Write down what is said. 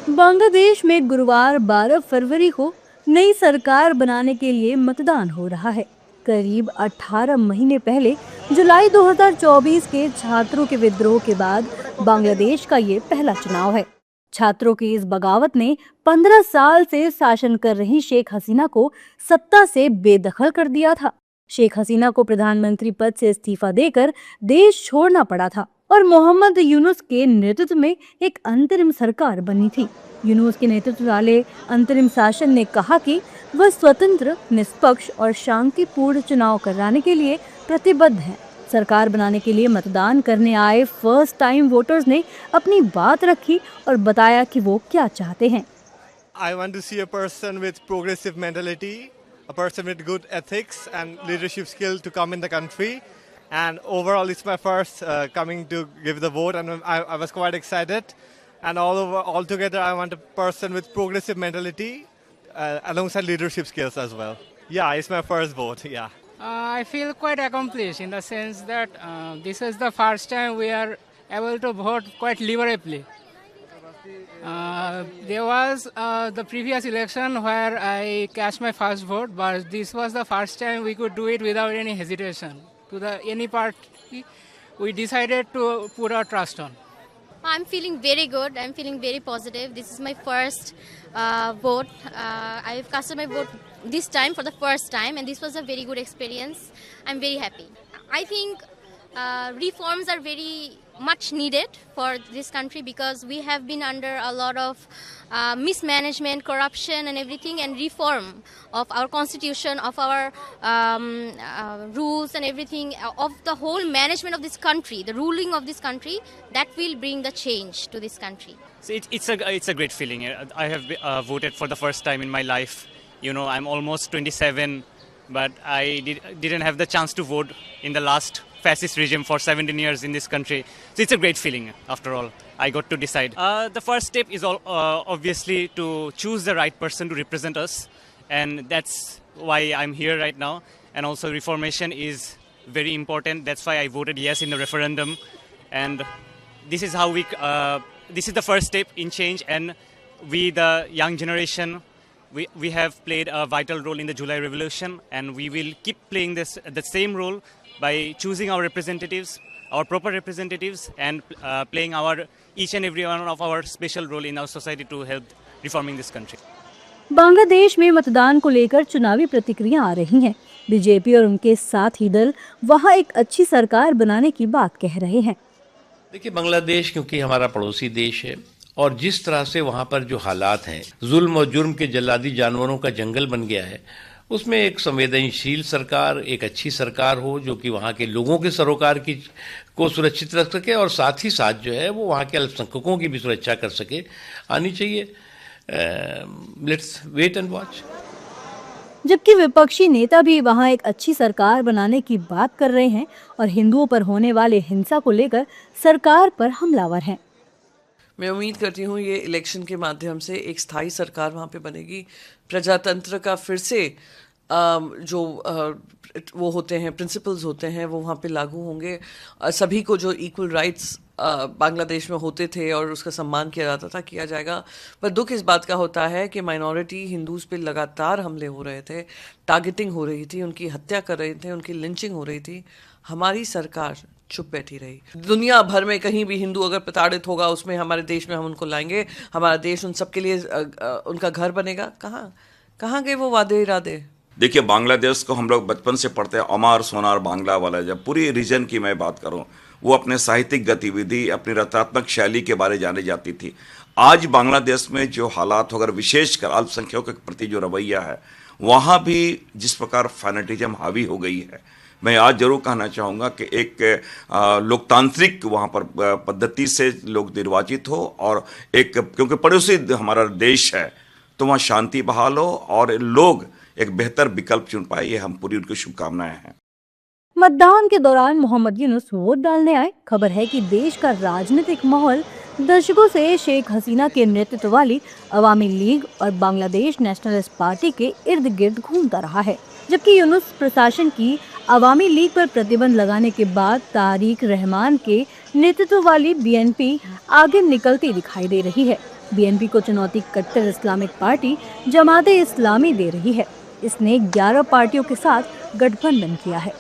बांग्लादेश में गुरुवार 12 फरवरी को नई सरकार बनाने के लिए मतदान हो रहा है। करीब 18 महीने पहले जुलाई 2024 के छात्रों के विद्रोह के बाद बांग्लादेश का ये पहला चुनाव है। छात्रों की इस बगावत ने 15 साल से शासन कर रही शेख हसीना को सत्ता से बेदखल कर दिया था। शेख हसीना को प्रधानमंत्री पद से इस्तीफा देकर देश छोड़ना पड़ा था और मोहम्मद यूनुस के नेतृत्व में एक अंतरिम सरकार बनी थी। यूनुस के नेतृत्व वाले अंतरिम शासन ने कहा कि वह स्वतंत्र, निष्पक्ष और शांतिपूर्ण चुनाव कराने के लिए प्रतिबद्ध है। सरकार बनाने के लिए मतदान करने आए फर्स्ट टाइम वोटर्स ने अपनी बात रखी और बताया कि वो क्या चाहते हैं। I want to see a person with progressive mentality, a person with good ethics and leadership skill to come in the country. And overall, it's my first coming to give the vote, and I was quite excited. And altogether, I want a person with progressive mentality alongside leadership skills as well. Yeah, it's my first vote. Yeah. I feel quite accomplished in the sense that this is the first time we are able to vote quite liberally. There was the previous election where I cast my first vote, but this was the first time we could do it without any hesitation. Any party we decided to put our trust on. I'm feeling very good. I'm feeling very positive. This is my first vote. I've casted my vote this time for the first time, and this was a very good experience. I'm very happy. I think reforms are very much needed for this country because we have been under a lot of mismanagement, corruption and everything, and reform of our constitution, of our rules and everything, of the whole management of this country, the ruling of this country, that will bring the change to this country. So it's a great feeling. I have voted for the first time in my life. You know, I'm almost 27, but I didn't have the chance to vote in the last fascist regime for 17 years in this country. So it's a great feeling after all. I got to decide. The first step is obviously to choose the right person to represent us, and that's why I'm here right now. And also reformation is very important. That's why I voted yes in the referendum. And this is how this is the first step in change, and we, the young generation, we have played a vital role in the July Revolution, and we will keep playing the same role by choosing our representatives, our proper representatives, and playing each and every one of our special role in our society to help reforming this country. Bangladesh में मतदान को लेकर चुनावी प्रतिक्रिया आ रही हैं। BJP और उनके साथी दल वहां एक अच्छी सरकार बनाने की बात कह रहे हैं। देखिए, बांग्लादेश क्योंकि हमारा पड़ोसी देश है और जिस तरह से वहाँ पर जो हालात हैं, जुल्म और जुर्म के जल्लादी जानवरों का जंगल बन गया है, उसमें एक संवेदनशील सरकार, एक अच्छी सरकार हो जो कि वहाँ के लोगों के सरोकार को सुरक्षित रख सके और साथ ही साथ जो है वो वहाँ के अल्पसंख्यकों की भी सुरक्षा कर सके, आनी चाहिए। Let's wait and watch. जबकि विपक्षी नेता भी वहां एक अच्छी सरकार बनाने की बात कर रहे हैं और हिंदुओं पर होने वाले हिंसा को लेकर सरकार पर हमलावर हैं। मैं उम्मीद करती हूँ ये इलेक्शन के माध्यम से एक स्थायी सरकार वहाँ पे बनेगी। प्रजातंत्र का फिर से जो वो होते हैं, प्रिंसिपल्स होते हैं, वो वहाँ पे लागू होंगे। सभी को जो इक्वल राइट्स बांग्लादेश में होते थे और उसका सम्मान किया जाता था, किया जाएगा। पर दुख इस बात का होता है कि माइनॉरिटी हिंदूज पे लगातार हमले हो रहे थे, टारगेटिंग हो रही थी, उनकी हत्या कर रहे थे, उनकी लिंचिंग हो रही थी। हमारी सरकार चुप बैठी रही। दुनिया भर में कहीं भी हिंदू अगर प्रताड़ित होगा, उसमें हमारे देश में हम उनको लाएंगे, हमारा देश उन सबके लिए उनका घर बनेगा। कहाँ गए वो वादे इरादे? देखिए, बांग्लादेश को हम लोग बचपन से पढ़ते हैं, अमार सोनार बांग्ला वाला। जब पूरी रीजन की मैं बात करूं, वो अपने साहित्यिक गतिविधि, अपनी रचनात्मक शैली के बारे जानी जाती थी। आज बांग्लादेश में जो हालात, अगर विशेषकर अल्पसंख्यकों के प्रति जो रवैया है, वहाँ भी जिस प्रकार फैनेटिज्म हावी हो गई है, मैं आज जरूर कहना चाहूँगा कि एक लोकतांत्रिक वहाँ पर पद्धति से लोग निर्वाचित हो और एक, क्योंकि पड़ोसी हमारा देश है, तो वहाँ शांति बहाल हो और लोग एक बेहतर विकल्प चुन पाए। ये हम पूरी उनकी शुभकामनाएं हैं। मतदान के दौरान मोहम्मद यूनुस वोट डालने आए। खबर है कि देश का राजनीतिक माहौल दशकों से शेख हसीना के नेतृत्व वाली अवामी लीग और बांग्लादेश नेशनलिस्ट पार्टी के इर्द गिर्द घूमता रहा है। जबकि यूनुस प्रशासन की अवामी लीग पर प्रतिबंध लगाने के बाद तारिक रहमान के नेतृत्व वाली बीएनपी आगे निकलती दिखाई दे रही है। बीएनपी को चुनौती कट्टर इस्लामिक पार्टी जमाते इस्लामी दे रही है। इसने 11 पार्टियों के साथ गठबंधन किया है।